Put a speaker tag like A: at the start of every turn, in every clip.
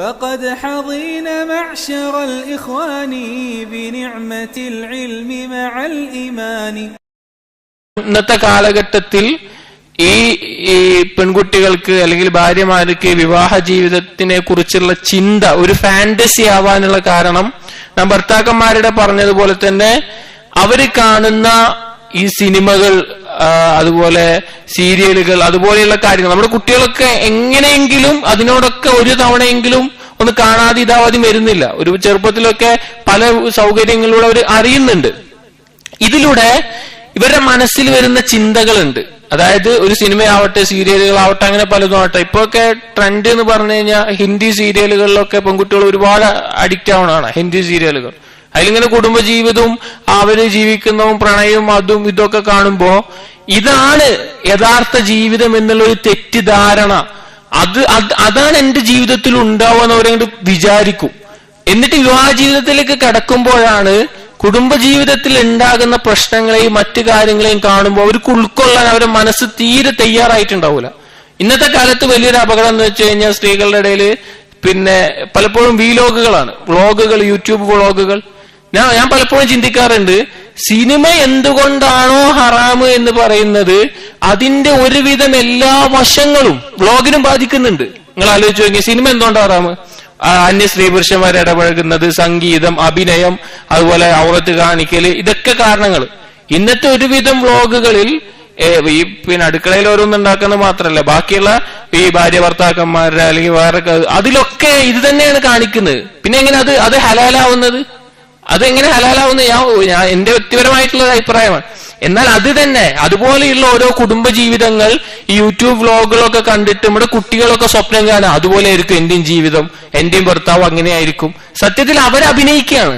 A: فقد حظينا معشر الإخوان بنعمة العلم مع الإيمان.
B: ഇന്നത്തെ കാലഘട്ടത്തിൽ ഈ പെൺകുട്ടികൾക്ക് അല്ലെങ്കിൽ ഭാര്യമാർക്ക് വിവാഹ ജീവിതത്തിനെ കുറിച്ചുള്ള ചിന്ത ഒരു ഫാന്റസി ആവാനുള്ള കാരണം നാം ഭർത്താക്കന്മാരുടെ പറഞ്ഞതുപോലെ തന്നെ അവര് കാണുന്ന ഈ സിനിമകൾ, അതുപോലെ സീരിയലുകൾ, അതുപോലെയുള്ള കാര്യങ്ങൾ നമ്മുടെ കുട്ടികളൊക്കെ എങ്ങനെയെങ്കിലും അതിനോടൊക്കെ ഒരു തവണയെങ്കിലും ഒന്ന് കാണാതെ ഇതാവാതെ വരുന്നില്ല. ഒരു ചെറുപ്പത്തിലൊക്കെ പല സൗകര്യങ്ങളിലൂടെ അവർ അറിയുന്നുണ്ട്. ഇതിലൂടെ ഇവരുടെ മനസ്സിൽ വരുന്ന ചിന്തകളുണ്ട്. അതായത് ഒരു സിനിമയാവട്ടെ, സീരിയലുകളാവട്ടെ, അങ്ങനെ പലതും ആവട്ടെ. ഇപ്പൊക്കെ ട്രെൻഡ് എന്ന് പറഞ്ഞു കഴിഞ്ഞാൽ ഹിന്ദി സീരിയലുകളിലൊക്കെ പെൺകുട്ടികൾ ഒരുപാട് അഡിക്റ്റ് ആവണതാണ്. ഹിന്ദി സീരിയലുകൾ അതിലിങ്ങനെ കുടുംബജീവിതവും അവര് ജീവിക്കുന്നതും പ്രണയവും അതും ഇതൊക്കെ കാണുമ്പോ ഇതാണ് യഥാർത്ഥ ജീവിതം എന്നുള്ളൊരു തെറ്റിദ്ധാരണ, അതാണ് എന്റെ ജീവിതത്തിൽ ഉണ്ടാവുക എന്ന് അവരങ്ങോട്ട് വിചാരിക്കും. എന്നിട്ട് വിവാഹ ജീവിതത്തിലേക്ക് കടക്കുമ്പോഴാണ് കുടുംബജീവിതത്തിൽ ഉണ്ടാകുന്ന പ്രശ്നങ്ങളെയും മറ്റു കാര്യങ്ങളെയും കാണുമ്പോൾ അവർക്ക് ഉൾക്കൊള്ളാൻ അവരുടെ മനസ്സ് തീരെ തയ്യാറായിട്ടുണ്ടാവില്ല. ഇന്നത്തെ കാലത്ത് വലിയൊരു അപകടം എന്ന് വെച്ച് കഴിഞ്ഞാൽ സ്ത്രീകളുടെ ഇടയിൽ പിന്നെ പലപ്പോഴും വ്ലോഗുകളാണ്, വ്ളോഗുകൾ, യൂട്യൂബ് വ്ളോഗുകൾ. ഞാൻ പലപ്പോഴും ചിന്തിക്കാറുണ്ട്, സിനിമ എന്തുകൊണ്ടാണോ ഹറാമ് എന്ന് പറയുന്നത് അതിന്റെ ഒരുവിധം എല്ലാ വശങ്ങളും വ്ളോഗിനും ബാധിക്കുന്നുണ്ട്. നിങ്ങൾ ആലോചിച്ച് നോക്കിയാൽ സിനിമ എന്തുകൊണ്ടാണ് ഹറാമ്? അന്യ സ്ത്രീ പുരുഷന്മാർ ഇടപഴകുന്നത്, സംഗീതം, അഭിനയം, അതുപോലെ ഔറത്ത് കാണിക്കല്, ഇതൊക്കെ കാരണങ്ങൾ. ഇന്നത്തെ ഒരുവിധം വ്ളോഗുകളിൽ ഈ പിന്നെ അടുക്കളയിൽ ഓരോന്നുണ്ടാക്കുന്നത് മാത്രമല്ല, ബാക്കിയുള്ള ഈ ഭാര്യ ഭർത്താക്കന്മാരുടെ അല്ലെങ്കിൽ വേറെ അതിലൊക്കെ ഇത് തന്നെയാണ് കാണിക്കുന്നത്. പിന്നെ എങ്ങനെ അത് ഹലാലാവുന്നത്? അതെങ്ങനെ ഹലാലാവുന്നത്? ഞാൻ എന്റെ വ്യക്തിപരമായിട്ടുള്ള അഭിപ്രായമാണ്. എന്നാൽ അത് തന്നെ അതുപോലെയുള്ള ഓരോ കുടുംബജീവിതങ്ങൾ ഈ യൂട്യൂബ് വ്ളോഗുകളൊക്കെ കണ്ടിട്ട് നമ്മുടെ കുട്ടികളൊക്കെ സ്വപ്നം കാണാം അതുപോലെ ആയിരിക്കും എന്റെയും ജീവിതം, എന്റെയും ഭർത്താവ് അങ്ങനെയായിരിക്കും. സത്യത്തിൽ അവരഭിനയിക്കുകയാണ്.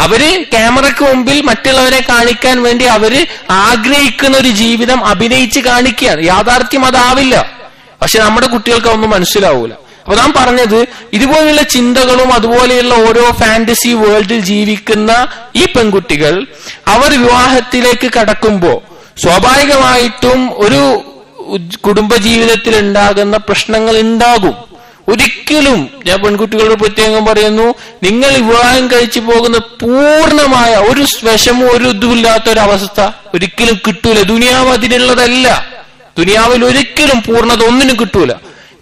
B: അവര് ക്യാമറയ്ക്ക് മുമ്പിൽ മറ്റുള്ളവരെ കാണിക്കാൻ വേണ്ടി അവര് ആഗ്രഹിക്കുന്ന ഒരു ജീവിതം അഭിനയിച്ച് കാണിക്കുകയാണ്. യാഥാർത്ഥ്യം അതാവില്ല. പക്ഷെ നമ്മുടെ കുട്ടികൾക്ക് അതൊന്നും മനസ്സിലാവൂല. അപ്പൊ നാം പറഞ്ഞത്, ഇതുപോലെയുള്ള ചിന്തകളും അതുപോലെയുള്ള ഓരോ ഫാന്റസി വേൾഡിൽ ജീവിക്കുന്ന ഈ പെൺകുട്ടികൾ അവർ വിവാഹത്തിലേക്ക് കടക്കുമ്പോൾ സ്വാഭാവികമായിട്ടും ഒരു കുടുംബജീവിതത്തിൽ ഉണ്ടാകുന്ന പ്രശ്നങ്ങൾ ഉണ്ടാകും. ഒരിക്കലും ഞാൻ പെൺകുട്ടികളോട് പ്രത്യേകം പറയുന്നു, നിങ്ങൾ വിവാഹം കഴിച്ചു പോകുന്ന പൂർണ്ണമായ ഒരു വിഷമവും ഒരു ഇതുമില്ലാത്ത ഒരവസ്ഥ ഒരിക്കലും കിട്ടൂല. ദുനിയാവ് അതിനുള്ളതല്ല. ദുനിയാവിൽ ഒരിക്കലും പൂർണ്ണത ഒന്നിനും കിട്ടൂല.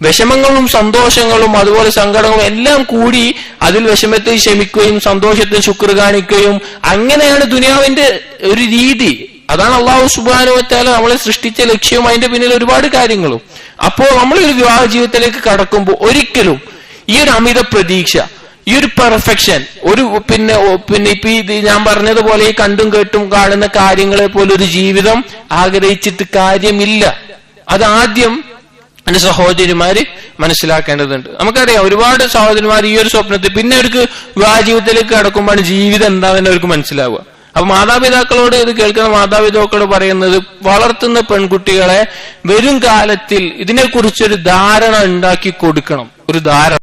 B: വിഷമങ്ങളും സന്തോഷങ്ങളും അതുപോലെ സങ്കടങ്ങളും എല്ലാം കൂടി അതിൽ വിഷമത്തിൽ ക്ഷമിക്കുകയും സന്തോഷത്തിൽ ശുക്ർ കാണിക്കുകയും, അങ്ങനെയാണ് ദുനിയാവിന്റെ ഒരു രീതി. അതാണ് അള്ളാഹു സുബ്ഹാനഹു വ തആല നമ്മളെ സൃഷ്ടിച്ച ലക്ഷ്യവും അതിന്റെ പിന്നിൽ ഒരുപാട് കാര്യങ്ങളും. അപ്പോ നമ്മളൊരു വിവാഹ ജീവിതത്തിലേക്ക് കടക്കുമ്പോൾ ഒരിക്കലും ഈ ഒരു അമിത പ്രതീക്ഷ, ഈ ഒരു പെർഫെക്ഷൻ, ഒരു പിന്നെ ഇപ്പൊ ഇത് ഞാൻ പറഞ്ഞതുപോലെ ഈ കണ്ടും കേട്ടും കാണുന്ന കാര്യങ്ങളെ പോലെ ഒരു ജീവിതം ആഗ്രഹിച്ചിട്ട് കാര്യമില്ല. അതാദ്യം എന്റെ സഹോദരിമാര് മനസ്സിലാക്കേണ്ടതുണ്ട്. നമുക്കറിയാം ഒരുപാട് സഹോദരിമാർ ഈ ഒരു സ്വപ്നത്തിൽ പിന്നെ അവർക്ക് വിവാഹ ജീവിതത്തിലേക്ക് കടക്കുമ്പോഴാണ് ജീവിതം എന്താണെന്ന് അവർക്ക് മനസ്സിലാവുക. അപ്പൊ മാതാപിതാക്കളോട് ഇത് കേൾക്കുന്ന മാതാപിതാക്കളോട് പറയുന്നത്, വളർത്തുന്ന പെൺകുട്ടികളെ വരും കാലത്തിൽ ഇതിനെക്കുറിച്ചൊരു ധാരണ ഉണ്ടാക്കി കൊടുക്കണം. ഒരു ധാരണ